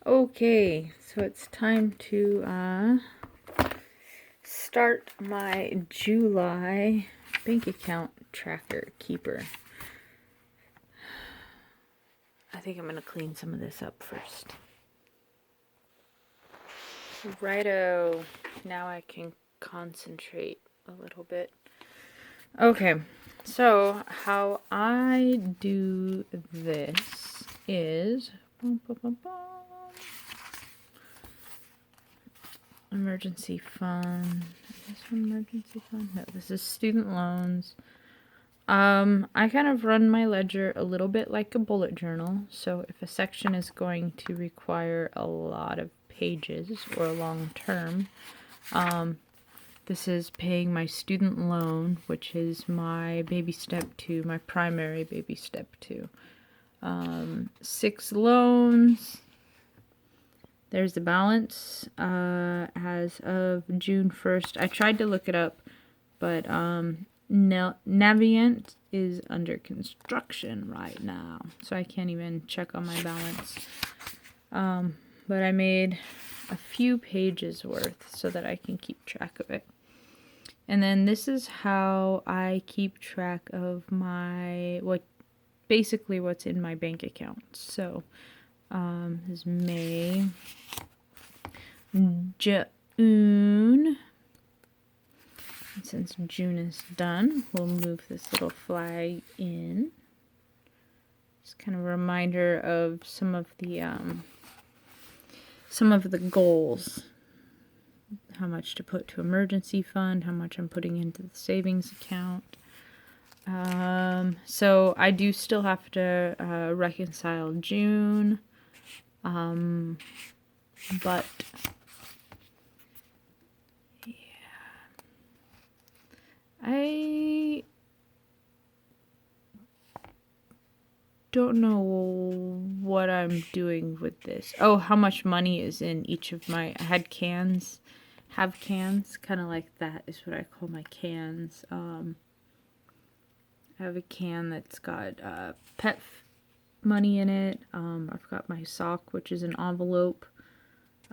Okay, so it's time to start my July bank account tracker keeper. I think I'm going to clean some of this up first. Righto, now I can concentrate a little bit. Okay, so how I do this is emergency fund. Is this one emergency fund? No, this is student loans. I kind of run my ledger a little bit like a bullet journal. So if a section is going to require a lot of pages or long term, this is paying my student loan, which is my baby step 2, my primary baby step 2. 6 loans. There's the balance as of June 1st. I tried to look it up, but Navient is under construction right now, so I can't even check on my balance. But I made a few pages worth so that I can keep track of it. And then this is how I keep track of basically what's in my bank account. So this is May, June. Since June is done, we'll move this little flag in. Just kind of a reminder of some of the goals. How much to put to emergency fund, how much I'm putting into the savings account. So I do still have to reconcile June, but I don't know what I'm doing with this. Oh, how much money is in each of my... I had cans. Have cans. Kind of like that is what I call my cans. I have a can that's got pet money in it. I've got my sock, which is an envelope.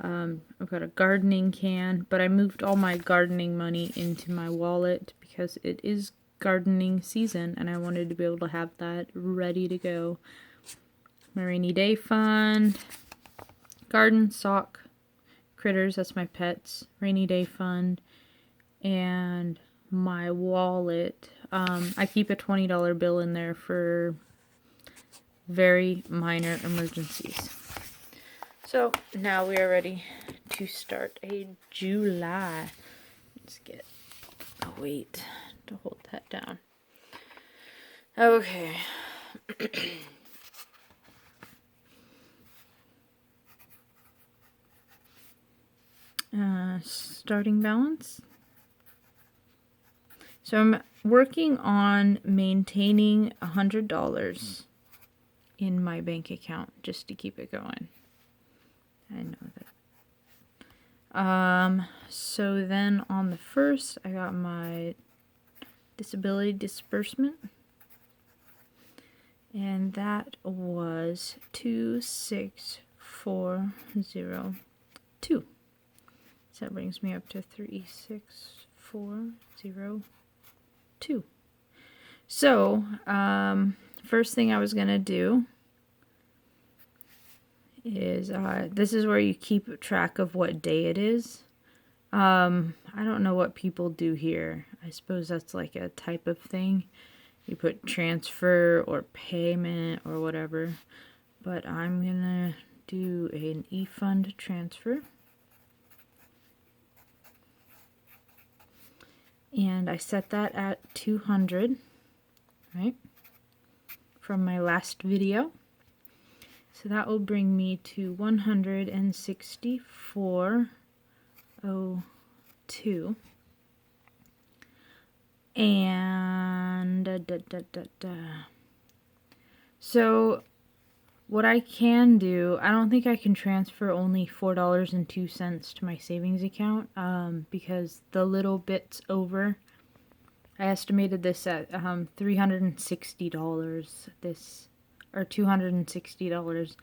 I've got a gardening can, but I moved all my gardening money into my wallet because it is gardening season and I wanted to be able to have that ready to go. My rainy day fund, garden, sock, critters, that's my pets, rainy day fund, and my wallet. I keep a $20 bill in there for very minor emergencies. So now we are ready to start a July. Let's get a weight to hold that down. Okay. Starting balance. So I'm working on maintaining $100 in my bank account just to keep it going. I know that. So then on the 1st, I got my disability disbursement. And that was 26402. So that brings me up to 36402. So, first thing I was going to do is, this is where you keep track of what day it is. I don't know what people do here. I suppose that's like a type of thing. You put transfer or payment or whatever. But I'm going to do an eFund transfer. And I set that at 200, right? From my last video. So that will bring me to 164.02. And so what I can do, I don't think I can transfer only $4.02 to my savings account, because the little bits over, I estimated this at $360 or $260.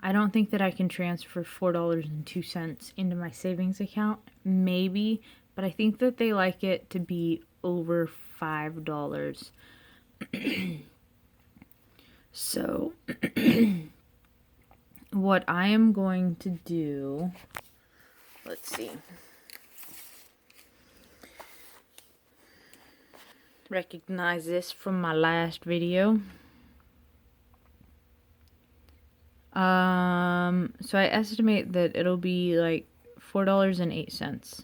I don't think that I can transfer $4.02 into my savings account. Maybe, but I think that they like it to be over $5. So, what I am going to do, let's see. Recognize this from my last video. So I estimate that it'll be like $4.08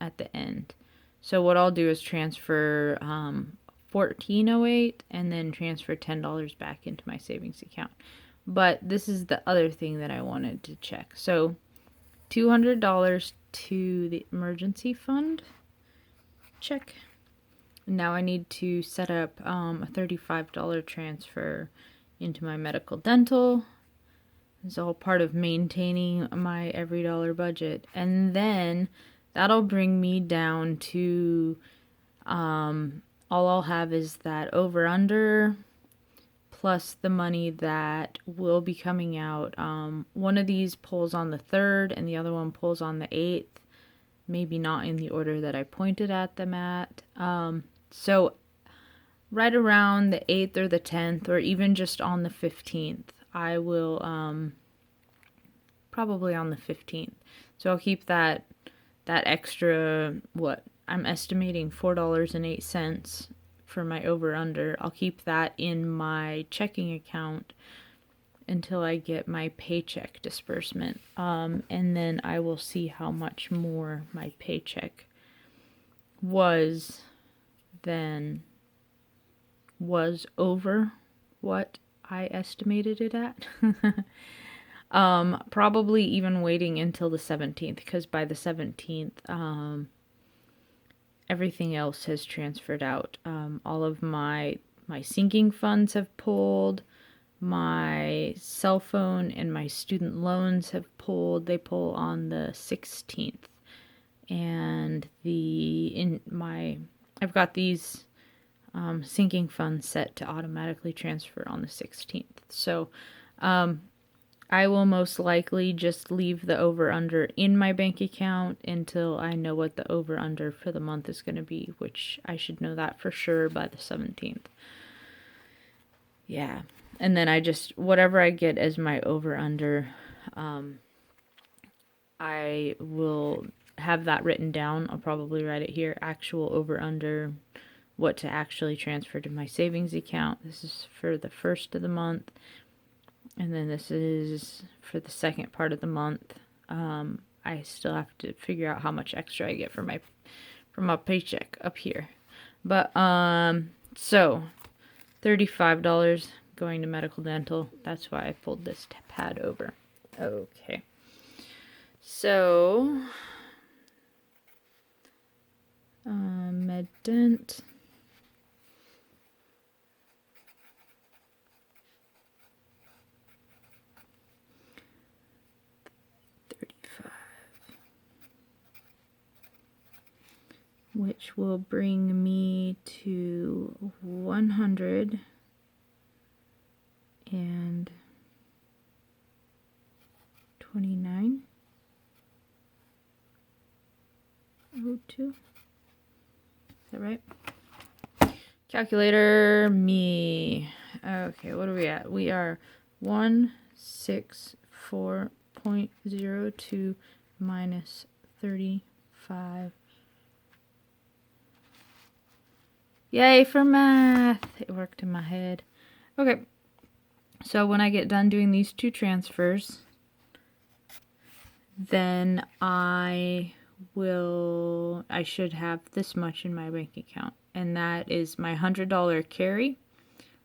at the end. So what I'll do is transfer $14.08 and then transfer $10 back into my savings account. But this is the other thing that I wanted to check. So $200 to the emergency fund. Check. Now I need to set up a $35 transfer into my medical dental. It's all part of maintaining my every dollar budget. And then that'll bring me down to all I'll have is that over under plus the money that will be coming out. One of these pulls on the 3rd and the other one pulls on the 8th. Maybe not in the order that I pointed at them at. So right around the 8th or the 10th or even just on the 15th, I will probably on the 15th. So I'll keep that extra, what I'm estimating $4.08 for my over under. I'll keep that in my checking account until I get my paycheck disbursement. And then I will see how much more my paycheck was over what I estimated it at. Probably even waiting until the 17th, because by the 17th, everything else has transferred out. All of my sinking funds have pulled. My cell phone and my student loans have pulled. They pull on the 16th. And I've got these sinking funds set to automatically transfer on the 16th. So I will most likely just leave the over-under in my bank account until I know what the over-under for the month is going to be, which I should know that for sure by the 17th. Yeah. And then whatever I get as my over-under, I will have that written down. I'll probably write it here, actual over-under, what to actually transfer to my savings account. This is for the first of the month. And then this is for the second part of the month. I still have to figure out how much extra I get from my paycheck up here. But so $35 going to medical dental. That's why I pulled this pad over. Okay. So MedDent. Which will bring me to 129.02. Is that right? Calculator me. Okay, what are we at? We are 164.02 minus 35. Yay for math! It worked in my head. Okay, so when I get done doing these two transfers, then I should have this much in my bank account. And that is my $100 carry.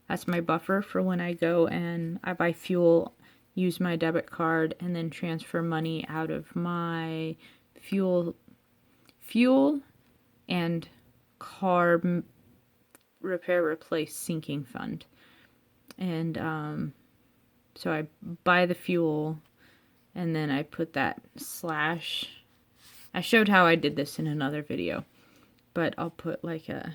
That's my buffer for when I go and I buy fuel, use my debit card, and then transfer money out of my fuel and car repair replace sinking fund. And so I buy the fuel and then I put that slash. I showed how I did this in another video, but I'll put like a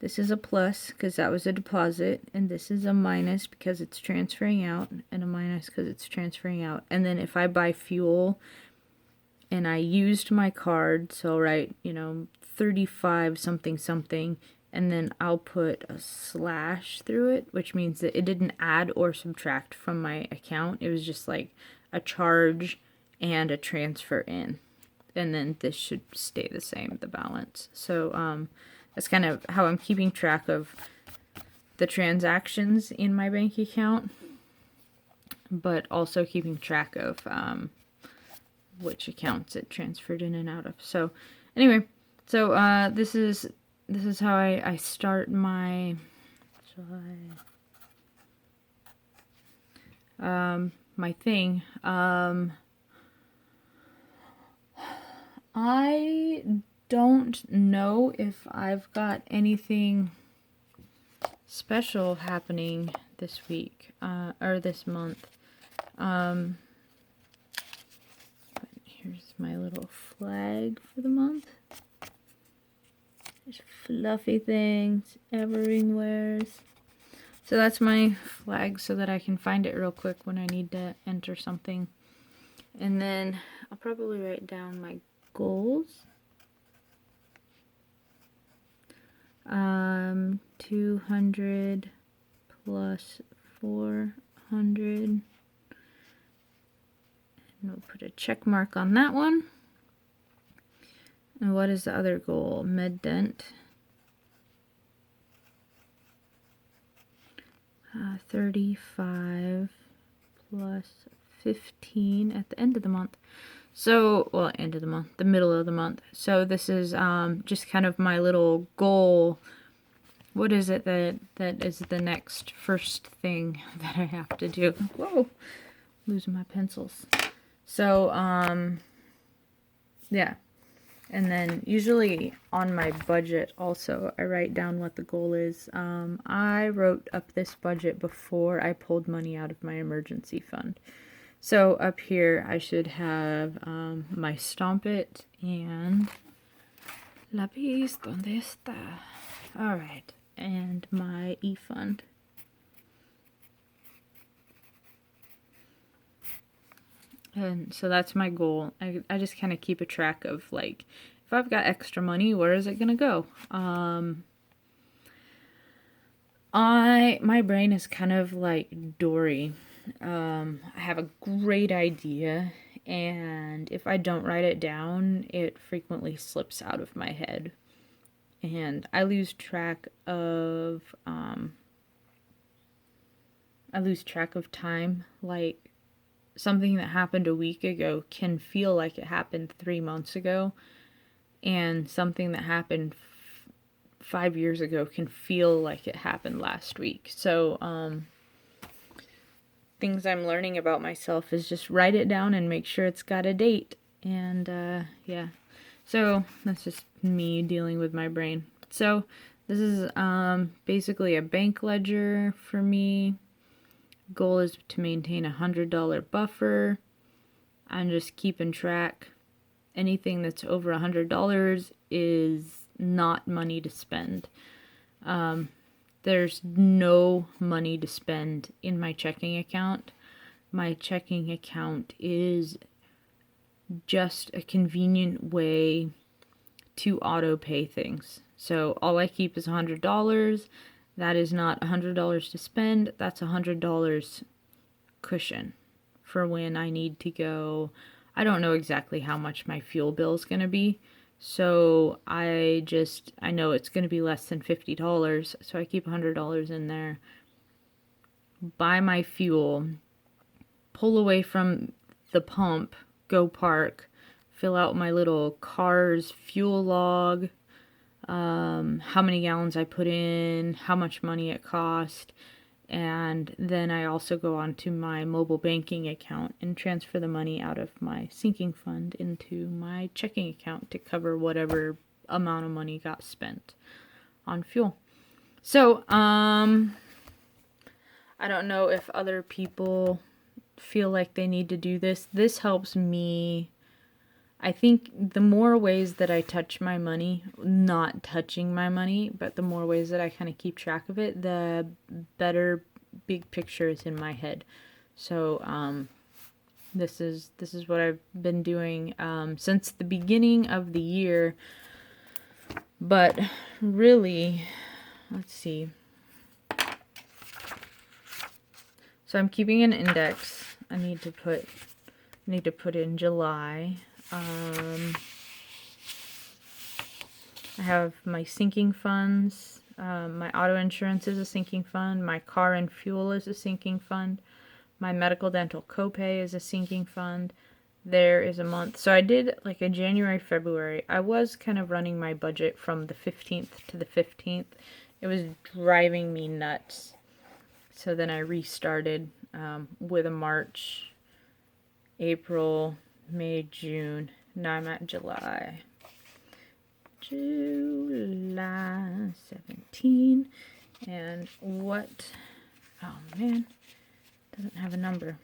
This is a plus because that was a deposit, and this is a minus because it's transferring out, and a minus because it's transferring out. And then if I buy fuel and I used my card, so I'll write, 35 something something, and then I'll put a slash through it, which means that it didn't add or subtract from my account. It was just like a charge and a transfer in. And then this should stay the same, the balance. So that's kind of how I'm keeping track of the transactions in my bank account, but also keeping track of which accounts it transferred in and out of. So anyway, so this is how I start my my thing. I don't know if I've got anything special happening this week or this month. Here's my little flag for the month. There's fluffy things Everring wears. So that's my flag so that I can find it real quick when I need to enter something. And then I'll probably write down my goals. 200 plus 400. And we'll put a check mark on that one. And what is the other goal? Med dent. 35 plus 15 at the end of the month. So, well, end of the month, the middle of the month. So this is just kind of my little goal. What is it that is the next first thing that I have to do? Whoa, losing my pencils. So, yeah. And then usually on my budget also, I write down what the goal is. I wrote up this budget before I pulled money out of my emergency fund. So up here I should have my Stomp It and Lapis, ¿dónde está? Alright, and my e-fund. And so that's my goal. I just kind of keep a track of, like, if I've got extra money, where is it going to go? My brain is kind of like Dory. I have a great idea, and if I don't write it down, it frequently slips out of my head. And I lose track of time. Like, something that happened a week ago can feel like it happened 3 months ago, and something that happened 5 years ago can feel like it happened last week. So things I'm learning about myself is just write it down and make sure it's got a date. And yeah, so that's just me dealing with my brain. So this is basically a bank ledger for me. Goal is to maintain $100 buffer. I'm just keeping track. Anything that's over $100 is not money to spend. There's no money to spend in my checking account. My checking account is just a convenient way to auto pay things. So all I keep is $100. That is not $100 to spend. That's $100 cushion for when I need to go. I don't know exactly how much my fuel bill is going to be. So I know it's going to be less than $50. So I keep $100 in there. Buy my fuel. Pull away from the pump. Go park. Fill out my little car's fuel log. How many gallons I put in, how much money it cost, and then I also go on to my mobile banking account and transfer the money out of my sinking fund into my checking account to cover whatever amount of money got spent on fuel. So, I don't know if other people feel like they need to do this. This helps me I think the more ways that I touch my money, not touching my money, but the more ways that I kind of keep track of it, the better big picture is in my head. So, this is what I've been doing since the beginning of the year. But really, let's see. So I'm keeping an index. I need to put in July. I have my sinking funds. My auto insurance is a sinking fund. My car and fuel is a sinking fund. My medical dental copay is a sinking fund. There is a month. So I did like a January, February. I was kind of running my budget from the 15th to the 15th. It was driving me nuts. So then I restarted with a March, April, May, June. Now I'm at July. July 17. And what? Oh man, doesn't have a number.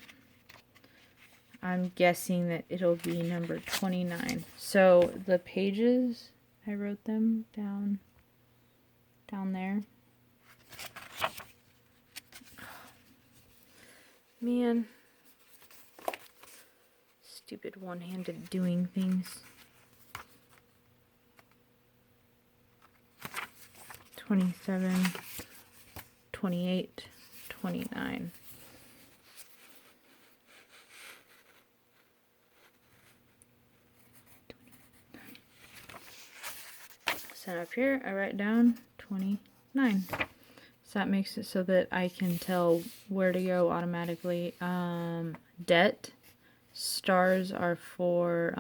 I'm guessing that it'll be number 29. So the pages, I wrote them down there. Man. Stupid one-handed doing things. 27, 28, 29. So up here, I write down 29. So that makes it so that I can tell where to go automatically. Debt. Stars are for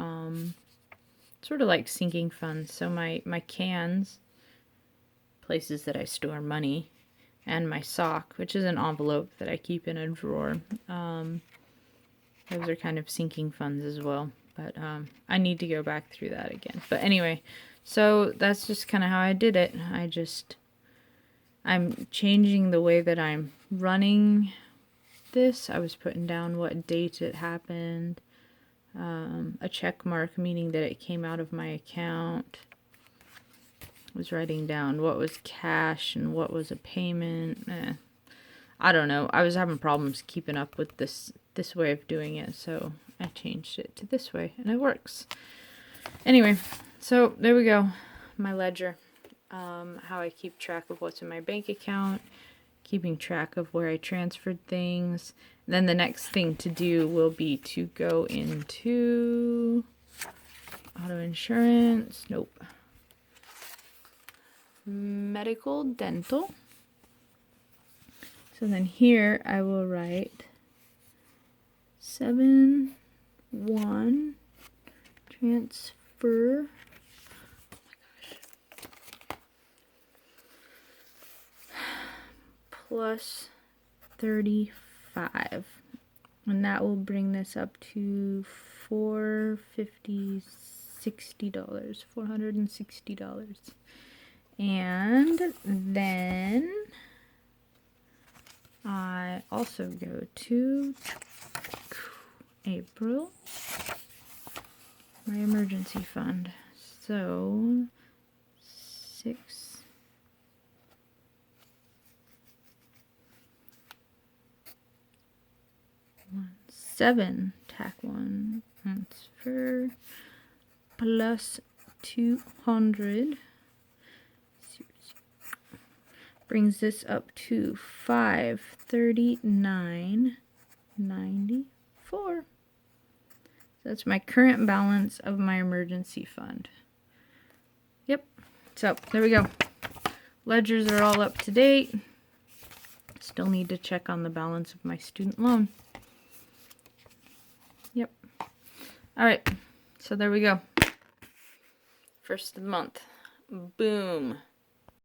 sort of like sinking funds. So my cans, places that I store money, and my sock, which is an envelope that I keep in a drawer. Those are kind of sinking funds as well. But I need to go back through that again. But anyway, so that's just kind of how I did it. I'm changing the way that I'm running this. I was putting down what date it happened, a check mark meaning that it came out of my account. I was writing down what was cash and what was a payment. I don't know. I was having problems keeping up with this way of doing it, so I changed it to this way, and it works. Anyway, so there we go. My ledger. How I keep track of what's in my bank account, keeping track of where I transferred things. And then the next thing to do will be to go into auto insurance. Nope. Medical dental. So then here I will write 7/1 transfer. Plus 35, and that will bring this up to $460, $460. And then I also go to April, my emergency fund. So 7 tack 1 transfer plus 200 brings this up to $539.94. That's my current balance of my emergency fund. Yep. So there we go. Ledgers are all up to date. Still need to check on the balance of my student loan. Yep. All right. So there we go. First of the month. Boom.